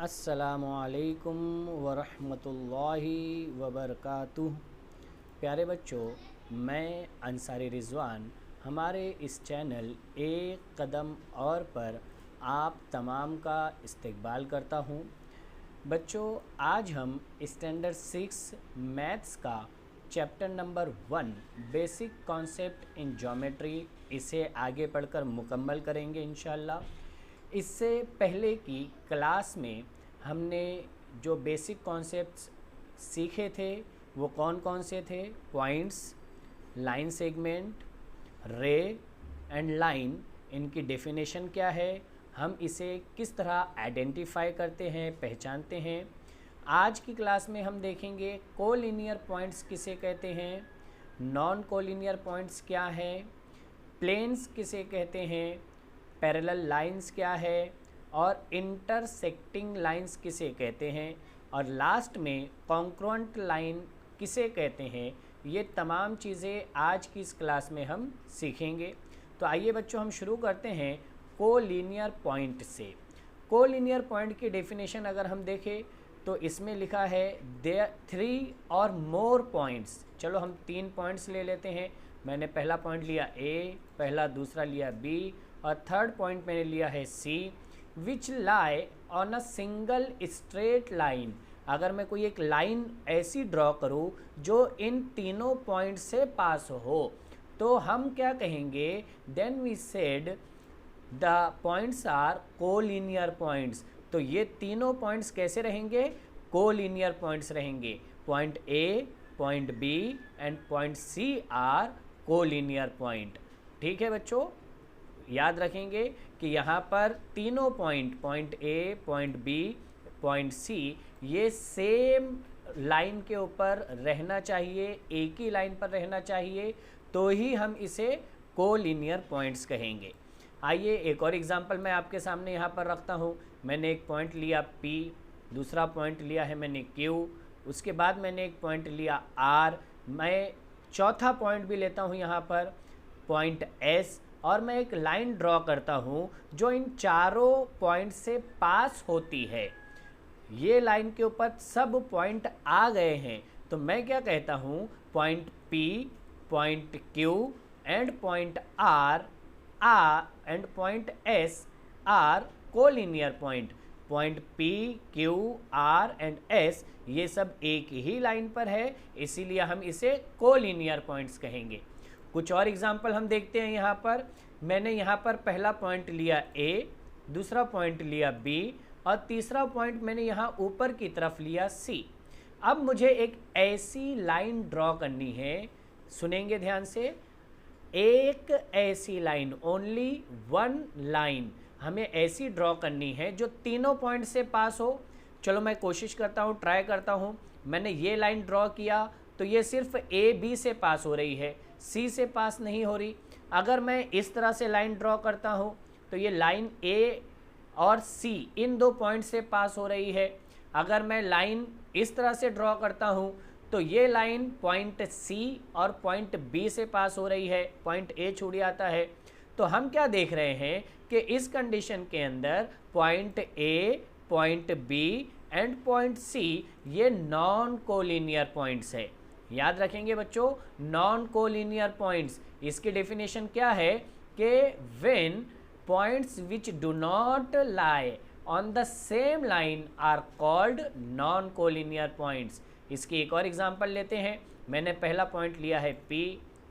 अस्सलामुअलैकुम वरहमतुल्लाहि वबरकातुह। प्यारे बच्चों, मैं अंसारी रिज़वान हमारे इस चैनल एक कदम और पर आप तमाम का इस्तकबाल करता हूँ। बच्चों, आज हम स्टैंडर्ड 6 मैथ्स का chapter number 1 basic concept in geometry इसे आगे पढ़कर मुकम्मल करेंगे इंशाल्लाह। इससे पहले की क्लास में हमने जो बेसिक कॉन्सेप्ट्स सीखे थे वो कौन कौन से थे? पॉइंट्स, लाइन सेगमेंट, रे एंड लाइन, इनकी डेफिनेशन क्या है, हम इसे किस तरह आइडेंटिफाई करते हैं, पहचानते हैं। आज की क्लास में हम देखेंगे कोलिनियर पॉइंट्स किसे कहते हैं, नॉन कोलिनियर पॉइंट्स क्या हैं, प्लेन्स किसे कहते हैं, पैरेलल लाइंस क्या है और इंटरसेक्टिंग लाइंस किसे कहते हैं, और लास्ट में कॉन्ग्रुएंट लाइन किसे कहते हैं। ये तमाम चीज़ें आज की इस क्लास में हम सीखेंगे। तो आइए बच्चों, हम शुरू करते हैं कोलिनियर पॉइंट से। कोलिनियर पॉइंट की डेफिनेशन अगर हम देखें तो इसमें लिखा है देयर 3 और मोर पॉइंट्स। चलो हम 3 पॉइंट्स ले लेते हैं। मैंने पहला पॉइंट लिया ए, पहला दूसरा लिया बी और थर्ड पॉइंट मैंने लिया है C, which lie on a single straight line. अगर मैं कोई एक लाइन ऐसी ड्रॉ करूँ जो इन तीनों पॉइंट से पास हो तो हम क्या कहेंगे? Then we said the points are collinear points. तो ये तीनों पॉइंट्स कैसे रहेंगे? कोलिनियर पॉइंट्स रहेंगे। Point A, point B and point C are collinear point. ठीक है बच्चों, याद रखेंगे कि यहाँ पर तीनों point A, point B, point C, ये सेम लाइन के ऊपर रहना चाहिए, एक ही लाइन पर रहना चाहिए, तो ही हम इसे कोलिनियर पॉइंट्स कहेंगे। आइए एक और एग्जांपल मैं आपके सामने यहाँ पर रखता हूँ। मैंने एक पॉइंट लिया P, दूसरा पॉइंट लिया है मैंने Q, उसके बाद मैंने एक पॉइंट लिया R, मैं चौथा पॉइंट भी लेता हूँ यहाँ पर पॉइंट S, और मैं एक लाइन ड्रॉ करता हूँ जो इन चारों पॉइंट से पास होती है। ये लाइन के ऊपर सब पॉइंट आ गए हैं तो मैं क्या कहता हूँ? Point P, point Q and point R and point S are collinear point. Point P, Q, R and S ये सब एक ही लाइन पर है, इसीलिए हम इसे कोलिनियर पॉइंट्स कहेंगे। कुछ और एग्जाम्पल हम देखते हैं। यहाँ पर मैंने यहाँ पर पहला पॉइंट लिया A, दूसरा पॉइंट लिया B और तीसरा पॉइंट मैंने यहाँ ऊपर की तरफ लिया C। अब मुझे एक ऐसी लाइन ड्रॉ करनी है, सुनेंगे ध्यान से, एक ऐसी लाइन, ओनली वन लाइन हमें ऐसी ड्रॉ करनी है जो तीनों पॉइंट से पास हो। चलो मैं कोशिश करता हूँ, ट्राई करता हूँ। मैंने ये लाइन ड्रॉ किया तो ये सिर्फ ए बी से पास हो रही है, सी से पास नहीं हो रही। अगर मैं इस तरह से लाइन ड्रॉ करता हूँ तो ये लाइन ए और सी इन दो पॉइंट से पास हो रही है। अगर मैं लाइन इस तरह से ड्रॉ करता हूँ तो ये लाइन पॉइंट सी और पॉइंट बी से पास हो रही है, पॉइंट ए छूट जाता है। तो हम क्या देख रहे हैं कि इस कंडीशन के अंदर point A, point B and point C ये नॉन कोलिनियर पॉइंट्स है। याद रखेंगे बच्चों, नॉन कोलिनियर पॉइंट्स, इसकी डेफिनेशन क्या है कि when points which do not lie on the same line are called non collinear points. इसकी एक और एग्जांपल लेते हैं। मैंने पहला पॉइंट लिया है P,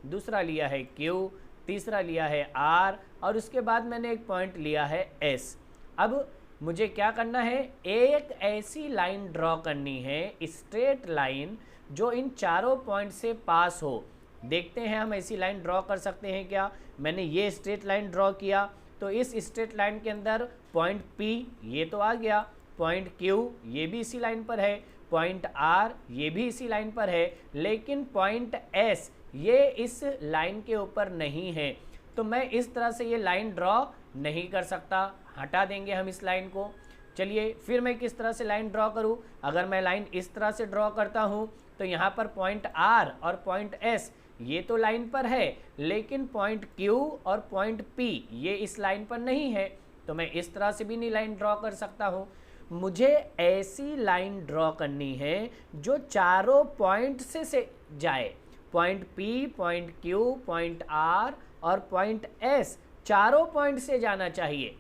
दूसरा लिया है Q, तीसरा लिया है R और उसके बाद मैंने एक पॉइंट लिया है S। अब मुझे क्या करना है? एक ऐसी लाइन ड्रॉ करनी है, स्ट्रेट लाइन, जो इन चारों पॉइंट से पास हो। देखते हैं हम ऐसी लाइन ड्रॉ कर सकते हैं क्या। मैंने ये स्ट्रेट लाइन ड्रॉ किया तो इस स्ट्रेट लाइन के अंदर पॉइंट P ये तो आ गया, पॉइंट Q ये भी इसी लाइन पर है, पॉइंट R ये भी इसी लाइन पर है, लेकिन पॉइंट S ये इस लाइन के ऊपर नहीं है। तो मैं इस तरह से ये लाइन ड्रॉ नहीं कर सकता, हटा देंगे हम इस लाइन को। चलिए फिर मैं किस तरह से लाइन ड्रॉ करूँ? अगर मैं लाइन इस तरह से ड्रॉ करता हूँ तो यहाँ पर पॉइंट R और पॉइंट S ये तो लाइन पर है, लेकिन पॉइंट Q और पॉइंट P ये इस लाइन पर नहीं है, तो मैं इस तरह से भी नहीं लाइन ड्रॉ कर सकता हूँ। मुझे ऐसी लाइन ड्रॉ करनी है जो चारों पॉइंट से जाए, point P, point Q, point R और पॉइंट S, चारों पॉइंट से जाना चाहिए।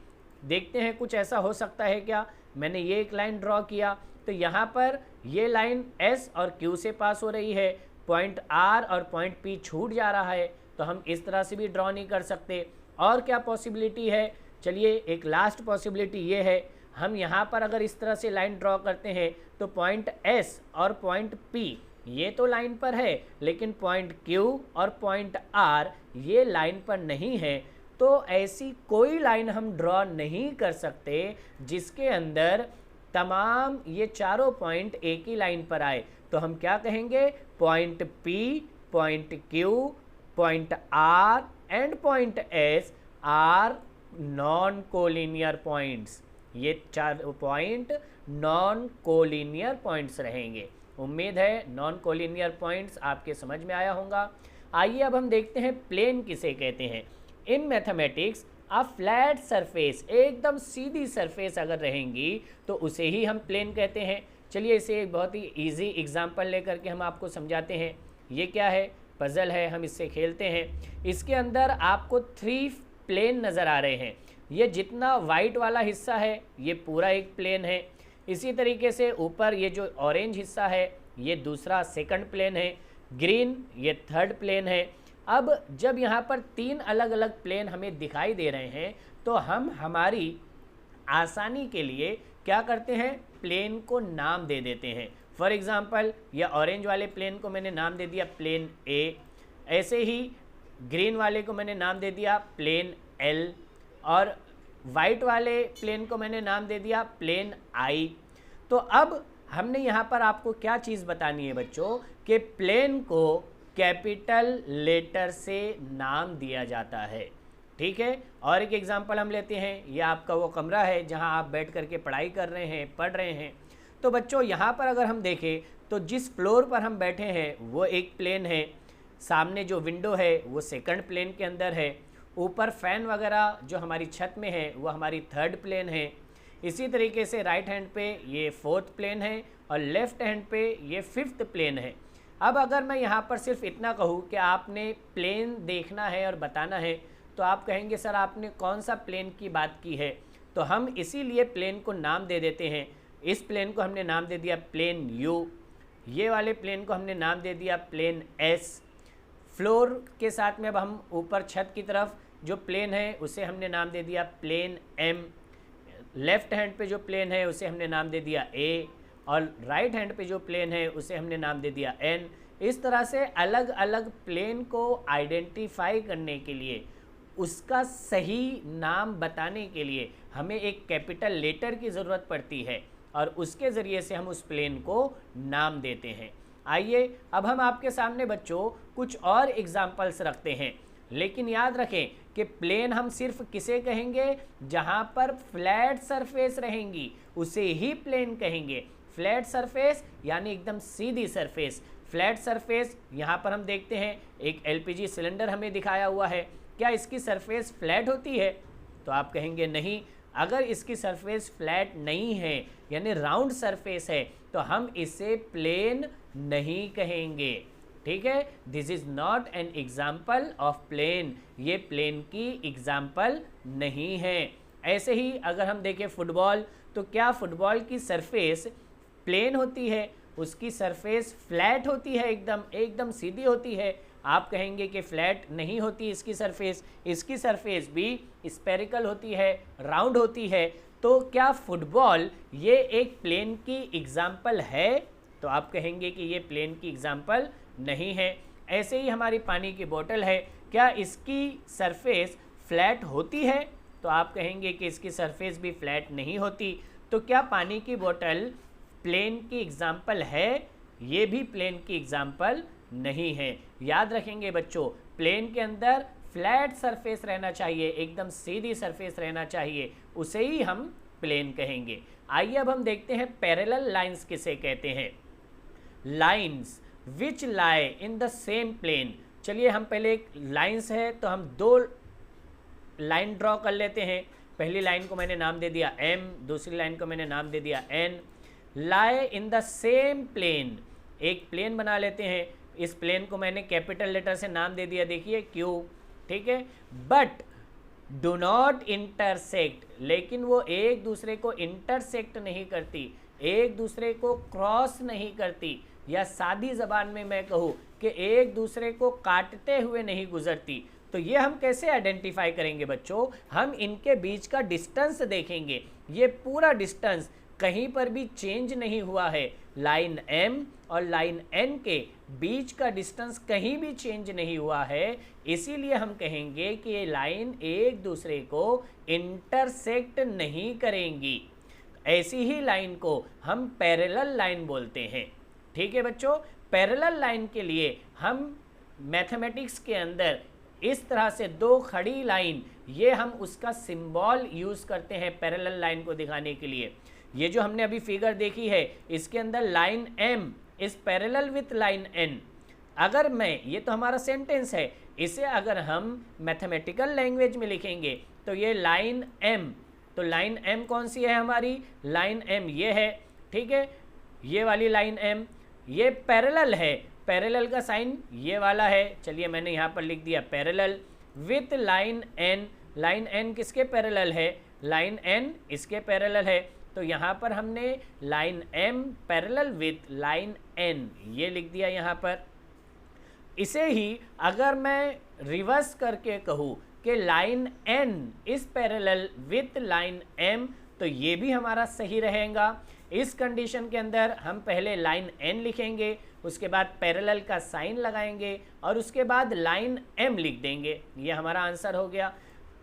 देखते हैं कुछ ऐसा हो सकता है क्या। मैंने ये एक लाइन ड्रॉ किया तो यहाँ पर ये लाइन S और Q से पास हो रही है, पॉइंट R और पॉइंट P छूट जा रहा है, तो हम इस तरह से भी ड्रॉ नहीं कर सकते। और क्या पॉसिबिलिटी है, चलिए एक लास्ट पॉसिबिलिटी ये है, हम यहाँ पर अगर इस तरह से लाइन ड्रॉ करते हैं तो पॉइंट S और पॉइंट P ये तो लाइन पर है, लेकिन पॉइंट Q और पॉइंट R ये लाइन पर नहीं है। तो ऐसी कोई लाइन हम ड्रॉ नहीं कर सकते जिसके अंदर तमाम ये चारों पॉइंट एक ही लाइन पर आए। तो हम क्या कहेंगे, point P, point Q, point R and point S are non collinear points. ये चार पॉइंट नॉन कोलिनियर पॉइंट्स रहेंगे। उम्मीद है नॉन कोलिनियर पॉइंट्स आपके समझ में आया होगा। आइए अब हम देखते हैं प्लेन किसे कहते हैं। In mathematics a flat surface, एकदम सीधी सरफेस अगर रहेंगी तो उसे ही हम प्लेन कहते हैं। चलिए इसे एक बहुत ही इजी एग्जांपल लेकर के हम आपको समझाते हैं। ये क्या है, पजल है, हम इससे खेलते हैं। इसके अंदर आपको 3 प्लेन नज़र आ रहे हैं। ये जितना वाइट वाला हिस्सा है ये पूरा एक प्लेन है। इसी तरीके से ऊपर ये जो ऑरेंज हिस्सा है ये दूसरा सेकंड प्लेन है, ग्रीन ये थर्ड प्लेन है। अब जब यहाँ पर 3 अलग अलग प्लेन हमें दिखाई दे रहे हैं तो हम हमारी आसानी के लिए क्या करते हैं, प्लेन को नाम दे देते हैं। फॉर एग्ज़ाम्पल या ऑरेंज वाले प्लेन को मैंने नाम दे दिया प्लेन A, ऐसे ही ग्रीन वाले को मैंने नाम दे दिया प्लेन L और वाइट वाले प्लेन को मैंने नाम दे दिया प्लेन I। तो अब हमने यहाँ पर आपको क्या चीज़ बतानी है बच्चों, कि प्लेन को कैपिटल लेटर से नाम दिया जाता है। ठीक है, और एक एग्जांपल हम लेते हैं। ये आपका वो कमरा है जहाँ आप बैठ करके पढ़ाई कर रहे हैं, पढ़ रहे हैं। तो बच्चों यहाँ पर अगर हम देखें तो जिस फ्लोर पर हम बैठे हैं वो एक प्लेन है, सामने जो विंडो है वो सेकंड प्लेन के अंदर है, ऊपर फैन वगैरह जो हमारी छत में है वो हमारी थर्ड प्लेन है। इसी तरीके से राइट हैंड पे ये फोर्थ प्लेन है और लेफ्ट हैंड पे ये फिफ्थ प्लेन है। अब अगर मैं यहाँ पर सिर्फ इतना कहूँ कि आपने प्लेन देखना है और बताना है तो आप कहेंगे सर आपने कौन सा प्लेन की बात की है। तो हम इसीलिए प्लेन को नाम दे देते हैं। इस प्लेन को हमने नाम दे दिया प्लेन U, ये वाले प्लेन को हमने नाम दे दिया प्लेन S। फ्लोर के साथ में अब हम ऊपर छत की तरफ जो प्लेन है उसे हमने नाम दे दिया प्लेन M। लेफ्ट हैंड पे जो प्लेन है उसे हमने नाम दे दिया A और राइट हैंड पे जो प्लेन है उसे हमने नाम दे दिया N। इस तरह से अलग अलग प्लेन को आइडेंटिफाई करने के लिए, उसका सही नाम बताने के लिए हमें एक कैपिटल लेटर की ज़रूरत पड़ती है और उसके ज़रिए से हम उस प्लेन को नाम देते हैं। आइए अब हम आपके सामने बच्चों कुछ और एग्जाम्पल्स रखते हैं, लेकिन याद रखें कि प्लेन हम सिर्फ किसे कहेंगे, जहाँ पर फ्लैट सरफेस रहेंगी उसे ही प्लेन कहेंगे। फ्लैट सरफेस यानी एकदम सीधी सरफेस। फ्लैट सरफेस यहाँ पर हम देखते हैं एक LPG सिलेंडर हमें दिखाया हुआ है, क्या इसकी सरफेस फ्लैट होती है? तो आप कहेंगे नहीं। अगर इसकी सरफेस फ्लैट नहीं है यानी राउंड सरफेस है तो हम इसे प्लेन नहीं कहेंगे। ठीक है, this is not an example of plane, ये प्लेन की एग्जाम्पल नहीं है। ऐसे ही अगर हम देखें फुटबॉल, तो क्या फुटबॉल की सरफेस प्लेन होती है? उसकी सरफेस फ्लैट होती है, एकदम सीधी होती है? आप कहेंगे कि फ्लैट नहीं होती इसकी सरफेस भी स्पेरिकल होती है, राउंड होती है। तो क्या फुटबॉल ये एक प्लेन की एग्जाम्पल है? तो आप कहेंगे कि ये प्लेन की एग्जाम्पल नहीं है। ऐसे ही हमारी पानी की बोतल है, क्या इसकी सरफेस फ्लैट होती है? तो आप कहेंगे कि इसकी सरफेस भी फ्लैट नहीं होती। तो क्या पानी की बोतल प्लेन की एग्जाम्पल है? ये भी प्लेन की एग्जाम्पल नहीं है। याद रखेंगे बच्चों, प्लेन के अंदर फ्लैट सरफेस रहना चाहिए, एकदम सीधी सरफेस रहना चाहिए, उसे ही हम प्लेन कहेंगे। आइए अब हम देखते हैं पैरेलल लाइंस किसे कहते हैं। Lines which lie in the same plane. चलिए हम पहले एक लाइंस है तो हम 2 लाइन ड्रॉ कर लेते हैं। पहली लाइन को मैंने नाम दे दिया m, दूसरी लाइन को मैंने नाम दे दिया n। Lie in the same plane, एक प्लेन बना लेते हैं, इस प्लेन को मैंने कैपिटल लेटर से नाम दे दिया, देखिए Q, ठीक है। बट डू नॉट इंटरसेक्ट, लेकिन वो एक दूसरे को इंटरसेक्ट नहीं करती, एक दूसरे को क्रॉस नहीं करती, या सादी ज़बान में मैं कहूँ कि एक दूसरे को काटते हुए नहीं गुजरती। तो ये हम कैसे आइडेंटिफाई करेंगे बच्चों, हम इनके बीच का डिस्टेंस देखेंगे, ये पूरा डिस्टेंस कहीं पर भी चेंज नहीं हुआ है, लाइन M और लाइन N के बीच का डिस्टेंस कहीं भी चेंज नहीं हुआ है, इसीलिए हम कहेंगे कि ये लाइन एक दूसरे को इंटरसेक्ट नहीं करेंगी। ऐसी ही लाइन को हम पैरेलल लाइन बोलते हैं, ठीक है बच्चों। पैरेलल लाइन के लिए हम मैथमेटिक्स के अंदर इस तरह से दो खड़ी लाइन, ये हम उसका सिंबल यूज़ करते हैं पैरेलल लाइन को दिखाने के लिए। ये जो हमने अभी फिगर देखी है, इसके अंदर line M is parallel with line N। अगर मैं, ये तो हमारा सेंटेंस है, इसे अगर हम मैथमेटिकल लैंग्वेज में लिखेंगे तो ये लाइन M, तो लाइन M कौन सी है हमारी, लाइन M ये है, ठीक है, ये वाली लाइन M, ये पैरेलल है, पैरेलल का साइन ये वाला है, चलिए मैंने यहाँ पर लिख दिया parallel with line N। Line N किसके पैरेलल है, लाइन N इसके पैरेलल है, तो यहाँ पर हमने line M parallel with line N ये लिख दिया यहाँ पर। इसे ही अगर मैं रिवर्स करके कहूँ कि line N is parallel with line M, तो ये भी हमारा सही रहेगा। इस कंडीशन के अंदर हम पहले लाइन N लिखेंगे, उसके बाद पैरेलल का साइन लगाएंगे और उसके बाद लाइन M लिख देंगे, ये हमारा आंसर हो गया।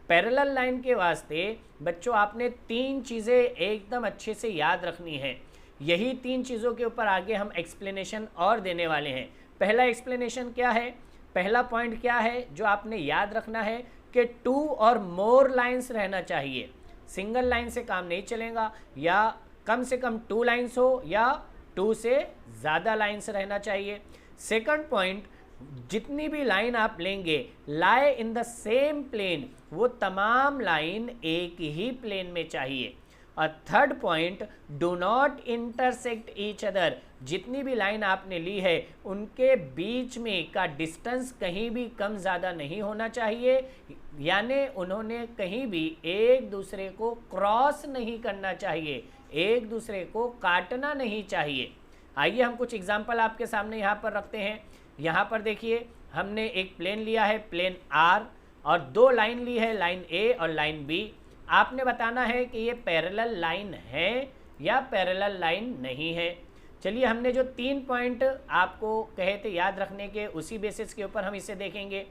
पैरेलल लाइन के वास्ते बच्चों आपने तीन चीज़ें एकदम अच्छे से याद रखनी है। यही तीन चीज़ों के ऊपर आगे हम एक्सप्लेनेशन और देने वाले हैं। पहला एक्सप्लेनेशन क्या है, पहला पॉइंट क्या है जो आपने याद रखना है कि 2 और मोर लाइंस रहना चाहिए, सिंगल लाइन से काम नहीं चलेगा, या कम से कम 2 लाइंस हो या 2 से ज़्यादा लाइंस रहना चाहिए। सेकंड पॉइंट, जितनी भी लाइन आप लेंगे लाई इन द सेम प्लेन, वो तमाम लाइन एक ही प्लेन में चाहिए। और third point, do not intersect each other, जितनी भी लाइन आपने ली है उनके बीच में का डिस्टेंस कहीं भी कम ज़्यादा नहीं होना चाहिए, यानी उन्होंने कहीं भी एक दूसरे को क्रॉस नहीं करना चाहिए, एक दूसरे को काटना नहीं चाहिए। आइए हम कुछ एग्जाम्पल आपके सामने यहाँ पर रखते हैं। यहाँ पर देखिए, हमने एक प्लेन लिया है, प्लेन R, और दो लाइन ली है, लाइन A और लाइन B। आपने बताना है कि ये पैरेलल लाइन है या पैरेलल लाइन नहीं है। चलिए, हमने जो 3 पॉइंट आपको कहे थे याद रखने के, उसी बेसिस के ऊपर हम इसे देखेंगे।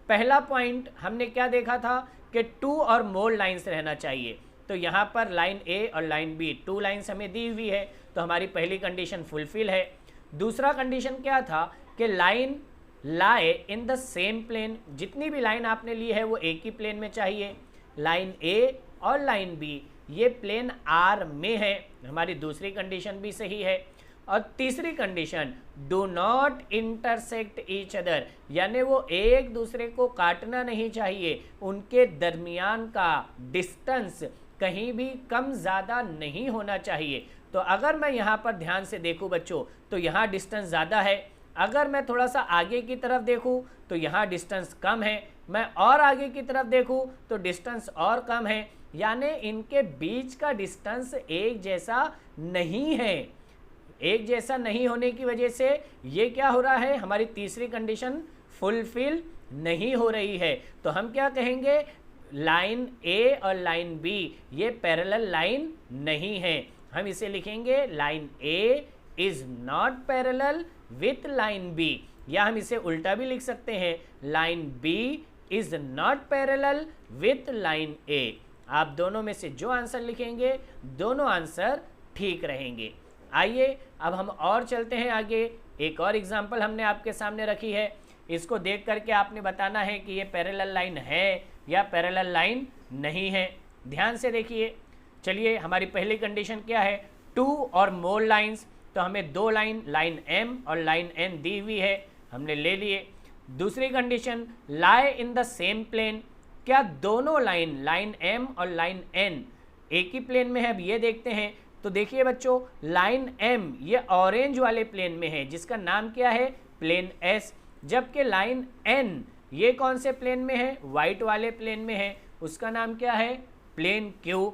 पहला पॉइंट हमने क्या देखा था कि 2 और मोर लाइन्स रहना चाहिए, तो यहाँ पर लाइन A और लाइन B 2 लाइन्स हमें दी हुई है, तो हमारी पहली कंडीशन फुलफिल है। दूसरा कंडीशन क्या था कि line lie in the same plane, जितनी भी लाइन आपने ली है वो एक ही प्लेन में चाहिए। लाइन A और लाइन B ये प्लेन R में है, हमारी दूसरी कंडीशन भी सही है। और तीसरी condition, do not intersect each other, यानी वो एक दूसरे को काटना नहीं चाहिए, उनके दरमियान का डिस्टेंस कहीं भी कम ज़्यादा नहीं होना चाहिए। तो अगर मैं यहाँ पर ध्यान से देखूँ बच्चों, तो यहाँ डिस्टेंस ज़्यादा है, अगर मैं थोड़ा सा आगे की तरफ देखूँ तो यहाँ डिस्टेंस कम है, मैं और आगे की तरफ देखूँ तो डिस्टेंस और कम है, यानी इनके बीच का डिस्टेंस एक जैसा नहीं है। एक जैसा नहीं होने की वजह से ये क्या हो रहा है, हमारी तीसरी कंडीशन फुलफिल नहीं हो रही है। तो हम क्या कहेंगे, लाइन A और लाइन B ये पैरेलल लाइन नहीं है, हम इसे लिखेंगे line A is not parallel with line B, या हम इसे उल्टा भी लिख सकते हैं, line B is not parallel with line A। आप दोनों में से जो आंसर लिखेंगे दोनों आंसर ठीक रहेंगे। आइए अब हम और चलते हैं आगे। एक और एग्जांपल हमने आपके सामने रखी है, इसको देख करके आपने बताना है कि ये पैरेलल लाइन है या पैरेलल लाइन नहीं है। ध्यान से देखिए। चलिए, हमारी पहली कंडीशन क्या है, 2 और मोर लाइंस, तो हमें 2 लाइन, लाइन M और लाइन N दी हुई है, हमने ले लिए। दूसरी condition, lie in the same plane, क्या दोनों लाइन M और लाइन N एक ही प्लेन में है? अब ये देखते हैं। तो देखिए बच्चों, लाइन M ये ऑरेंज वाले प्लेन में है जिसका नाम क्या है? Plane S। जबकि लाइन N ये कौन से प्लेन में है? वाइट वाले प्लेन में है, उसका नाम क्या है? Plane Q।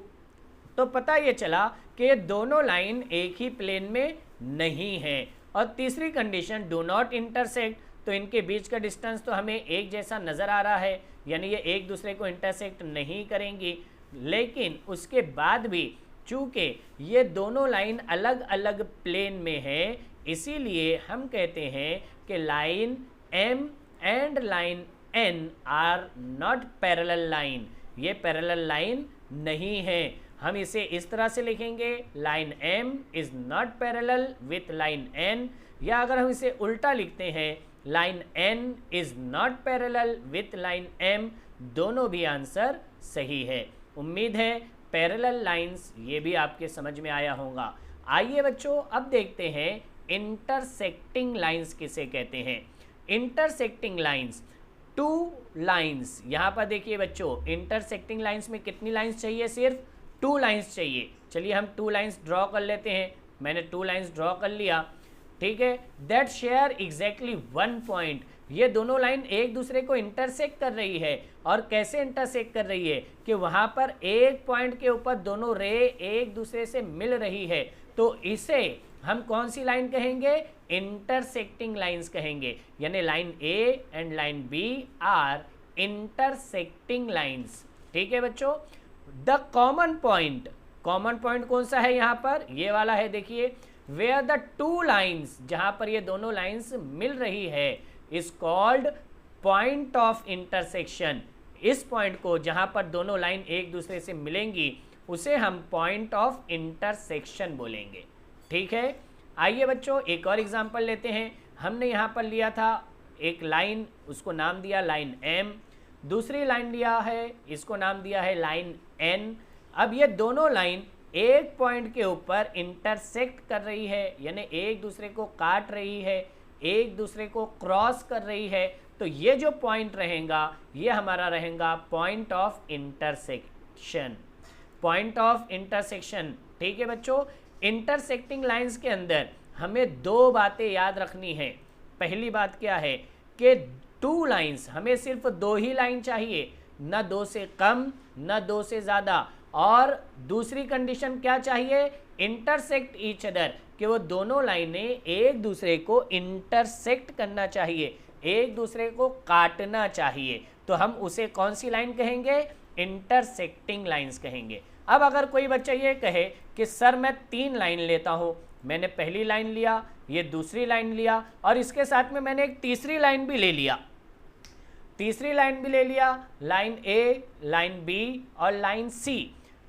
तो पता ये चला कि ये दोनों लाइन एक ही प्लेन में नहीं है। और तीसरी कंडीशन, डू नॉट इंटरसेक्ट, तो इनके बीच का डिस्टेंस तो हमें एक जैसा नज़र आ रहा है, यानी ये एक दूसरे को इंटरसेक्ट नहीं करेंगी। लेकिन उसके बाद भी चूँकि ये दोनों लाइन अलग अलग प्लेन में है, इसीलिए हम कहते हैं कि line M and line N are not parallel line, ये पैरेलल लाइन नहीं है। हम इसे इस तरह से लिखेंगे, line M is not parallel with line N, या अगर हम इसे उल्टा लिखते हैं, line N is not parallel with line M, दोनों भी आंसर सही है। उम्मीद है पैरेलल लाइंस ये भी आपके समझ में आया होगा। आइए बच्चों, अब देखते हैं इंटरसेक्टिंग लाइंस किसे कहते हैं। इंटरसेक्टिंग लाइंस, टू लाइंस, यहाँ पर देखिए बच्चों, इंटरसेक्टिंग लाइंस में कितनी लाइंस चाहिए? सिर्फ 2 लाइंस चाहिए। चलिए हम 2 लाइंस ड्रॉ कर लेते हैं। मैंने 2 लाइंस ड्रॉ कर लिया, ठीक है। दैट शेयर एग्जैक्टली 1 पॉइंट, ये दोनों लाइन एक दूसरे को इंटरसेक्ट कर रही है। और कैसे इंटरसेक्ट कर रही है कि वहाँ पर एक पॉइंट के ऊपर दोनों रे एक दूसरे से मिल रही है, तो इसे हम कौन सी लाइन कहेंगे? इंटरसेक्टिंग लाइंस कहेंगे। यानी line A and line B are intersecting lines, ठीक है बच्चों। The common point, common point कौन सा है यहाँ पर? ये वाला है, देखिए, वेयर द 2 लाइंस, जहाँ पर ये दोनों लाइंस मिल रही है, is called point of intersection. इस पॉइंट को जहाँ पर दोनों लाइन एक दूसरे से मिलेंगी उसे हम पॉइंट ऑफ इंटरसेक्शन बोलेंगे, ठीक है। आइए बच्चों एक और एग्जांपल लेते हैं। हमने यहाँ पर लिया था एक लाइन, उसको नाम दिया लाइन M, दूसरी लाइन लिया है, इसको नाम दिया है लाइन N। अब ये दोनों लाइन एक पॉइंट के ऊपर इंटरसेक्ट कर रही है, यानी एक दूसरे को काट रही है, एक दूसरे को क्रॉस कर रही है। तो ये जो पॉइंट रहेगा ये हमारा रहेगा point of intersection, point of intersection, ठीक है बच्चों। इंटरसेक्टिंग लाइंस के अंदर हमें 2 बातें याद रखनी है। पहली बात क्या है कि 2 लाइंस, हमें सिर्फ 2 ही लाइन चाहिए, न 2 से कम न 2 से ज़्यादा। और दूसरी कंडीशन क्या चाहिए? इंटरसेक्ट ईच अदर, कि वो दोनों लाइनें एक दूसरे को इंटरसेक्ट करना चाहिए, एक दूसरे को काटना चाहिए। तो हम उसे कौन सी लाइन कहेंगे? इंटरसेक्टिंग लाइंस कहेंगे। अब अगर कोई बच्चा ये कहे कि सर मैं 3 लाइन लेता हूँ, मैंने पहली लाइन लिया, ये दूसरी लाइन लिया, और इसके साथ में मैंने एक तीसरी लाइन भी ले लिया, तीसरी लाइन भी ले लिया, लाइन ए, लाइन बी और लाइन सी,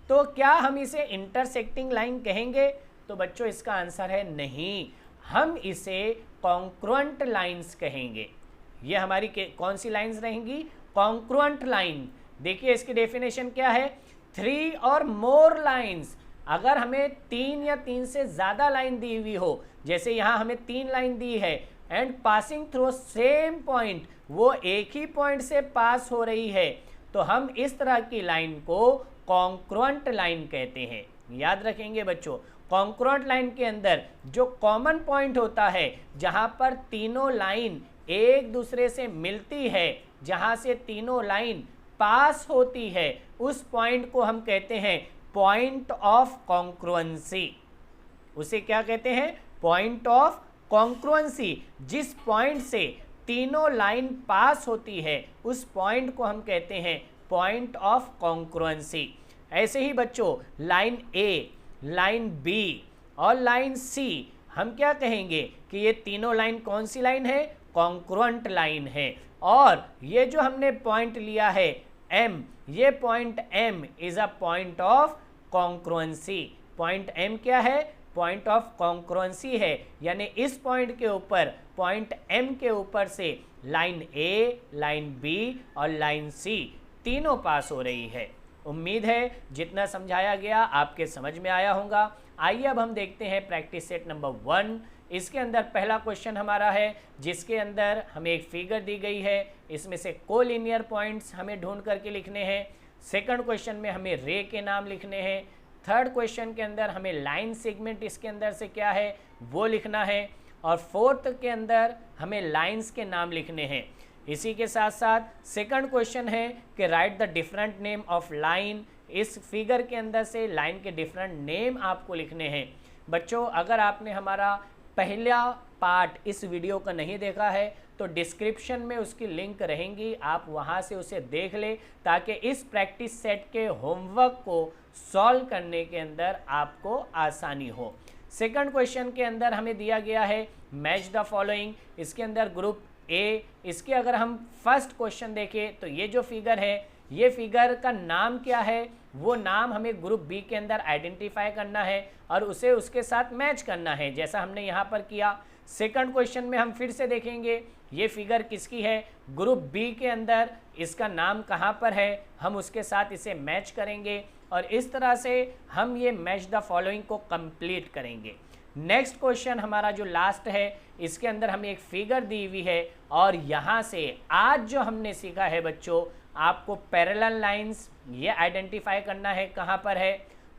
तो क्या हम इसे इंटरसेक्टिंग लाइन कहेंगे? तो बच्चों इसका आंसर है नहीं, हम इसे कॉन्ग्रुएंट लाइंस कहेंगे। ये हमारी कौन सी लाइंस रहेंगी? Congruent line. देखिए इसकी डेफिनेशन क्या है? 3 और मोर लाइंस, अगर हमें 3 या 3 से ज़्यादा लाइन दी हुई हो, जैसे यहाँ हमें 3 लाइन दी है and passing through same point, वो एक ही पॉइंट से पास हो रही है, तो हम इस तरह की लाइन को कॉन्ग्रुएंट लाइन कहते हैं। याद रखेंगे बच्चों, कॉन्ग्रुएंट लाइन के अंदर जो कॉमन पॉइंट होता है, जहाँ पर तीनों लाइन एक दूसरे से मिलती है, जहाँ से तीनों लाइन पास होती है, उस पॉइंट को हम कहते हैं पॉइंट ऑफ कॉन्ग्रुएंसी। उसे क्या कहते हैं? Point of congruency. जिस पॉइंट से तीनों लाइन पास होती है उस पॉइंट को हम कहते हैं पॉइंट ऑफ कॉन्ग्रुएंसी। ऐसे ही बच्चों लाइन ए, लाइन बी और लाइन सी, हम क्या कहेंगे कि ये तीनों लाइन कौन सी लाइन है? कॉन्ग्रुएंट लाइन है। और ये जो हमने पॉइंट लिया है M, ये point M is a point of congruency. Point M क्या है? पॉइंट ऑफ कॉन्ग्रुएंसी है, यानी इस पॉइंट के ऊपर, पॉइंट M के ऊपर से लाइन A, लाइन B और लाइन C तीनों पास हो रही है। उम्मीद है जितना समझाया गया आपके समझ में आया होगा। आइए अब हम देखते हैं प्रैक्टिस सेट नंबर 1। इसके अंदर पहला क्वेश्चन हमारा है जिसके अंदर हमें एक फिगर दी गई है, इसमें से कोलिनियर पॉइंट्स हमें ढूंढ करके लिखने हैं। सेकंड क्वेश्चन में हमें रे के नाम लिखने हैं। थर्ड क्वेश्चन के अंदर हमें लाइन सेगमेंट इसके अंदर से क्या है वो लिखना है। और फोर्थ के अंदर हमें लाइंस के नाम लिखने हैं। इसी के साथ साथ सेकंड क्वेश्चन है कि right the different name of line. इस फिगर के अंदर से लाइन के डिफरेंट नेम आपको लिखने हैं। बच्चों, अगर आपने हमारा पहला पार्ट इस वीडियो का नहीं देखा है तो डिस्क्रिप्शन में उसकी लिंक रहेंगी, आप वहां से उसे देख ले ताकि इस प्रैक्टिस सेट के होमवर्क को सॉल्व करने के अंदर आपको आसानी हो। सेकंड क्वेश्चन के अंदर हमें दिया गया है मैच द फॉलोइंग। इसके अंदर ग्रुप ए। इसके अगर हम फर्स्ट क्वेश्चन देखें तो ये जो फिगर है, ये फिगर का नाम क्या है, वो नाम हमें ग्रुप बी के अंदर आइडेंटिफाई करना है और उसे उसके साथ मैच करना है, जैसा हमने यहाँ पर किया। सेकंड क्वेश्चन में हम फिर से देखेंगे ये फिगर किसकी है, ग्रुप बी के अंदर, इसका नाम कहाँ पर है, हम उसके साथ इसे मैच करेंगे और इस तरह से हम ये मैच द फॉलोइंग को कंप्लीट करेंगे। नेक्स्ट क्वेश्चन हमारा जो लास्ट है, इसके अंदर हमें एक फिगर दी हुई है और यहाँ से आज जो हमने सीखा है बच्चों, आपको पैरेलल लाइंस ये आइडेंटिफाई करना है कहाँ पर है,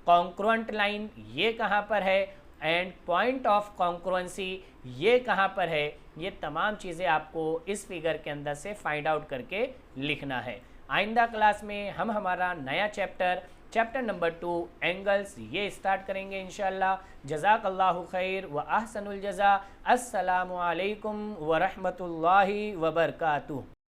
कॉन्ग्रुएंट लाइन ये कहाँ पर है एंड पॉइंट ऑफ कॉन्ग्रुएंसी ये कहाँ पर है। ये तमाम चीज़ें आपको इस फिगर के अंदर से फाइंड आउट करके लिखना है। आइंदा क्लास में हम हमारा नया चैप्टर नंबर 2 एंगल्स ये स्टार्ट करेंगे इंशाल्लाह। जज़ाकल्लाहु खैर व अहसनुल जज़ा। अस्सलामु अलैकुम व रहमतुल्लाहि व बरकातुहू।